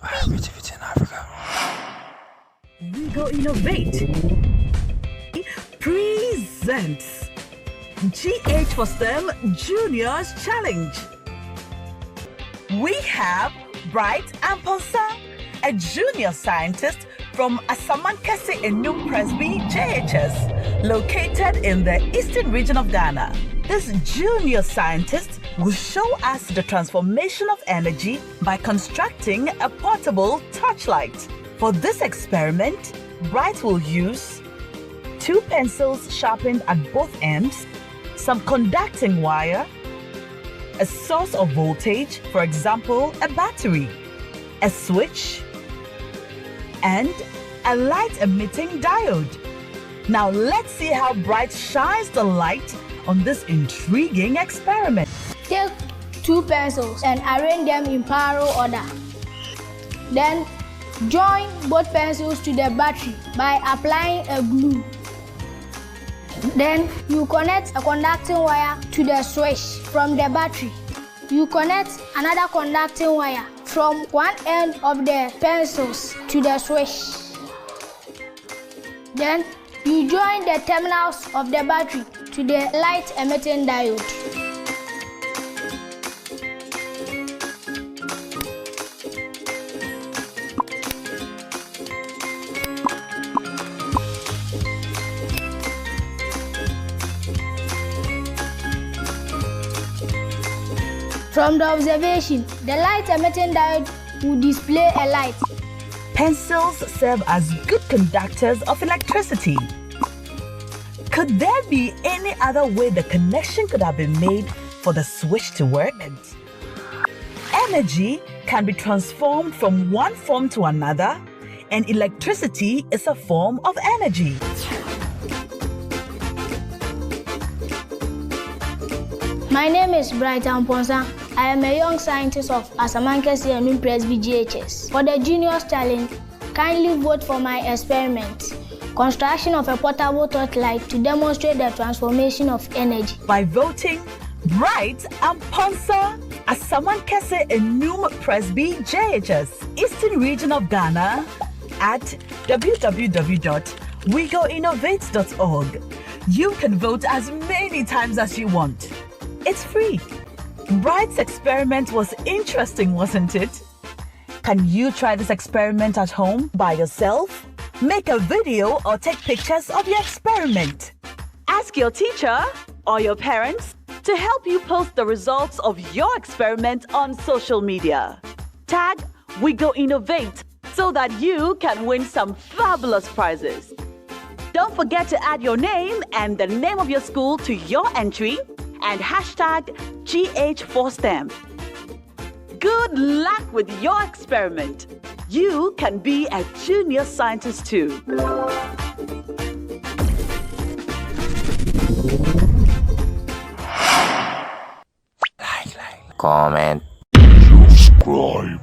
Creativity in Africa. We Go Innovate presents GH for STEM Juniors Challenge. We have Bright Amposa, a junior scientist from Asamankese Enum Presby JHS, located in the eastern region of Ghana. This junior scientist will show us the transformation of energy by constructing a portable touchlight. For this experiment, Bright will use 2 pencils sharpened at both ends, some conducting wire, a source of voltage, for example, a battery, a switch, and a light-emitting diode. Now let's see how Bright shines the light on this intriguing experiment. Take 2 pencils and arrange them in parallel order. Then join both pencils to the battery by applying a glue. Then you connect a conducting wire to the switch from the battery. You connect another conducting wire from one end of the pencils to the switch. Then you join the terminals of the battery to the light emitting diode. From the observation, the light emitting diode will display a light. Pencils serve as good conductors of electricity. Could there be any other way the connection could have been made for the switch to work? Energy can be transformed from one form to another, and electricity is a form of energy. My name is Bright Amponsa. I am a young scientist of Asamankese Enum Presby GHS. For the Juniors Challenge, kindly vote for my experiment, construction of a portable torchlight to demonstrate the transformation of energy. By voting Bright Amponsa, Asamankese Enum Presby JHS, Eastern Region of Ghana, at www.wegoinnovate.org. You can vote as many times as you want. It's free. Bright's experiment was interesting, wasn't it? Can you try this experiment at home by yourself? Make a video or take pictures of your experiment. Ask your teacher or your parents to help you post the results of your experiment on social media. Tag We Go Innovate so that you can win some fabulous prizes. Don't forget to add your name and the name of your school to your entry and hashtag GH4STEM. Good luck with your experiment. You can be a junior scientist too. Comment. Subscribe.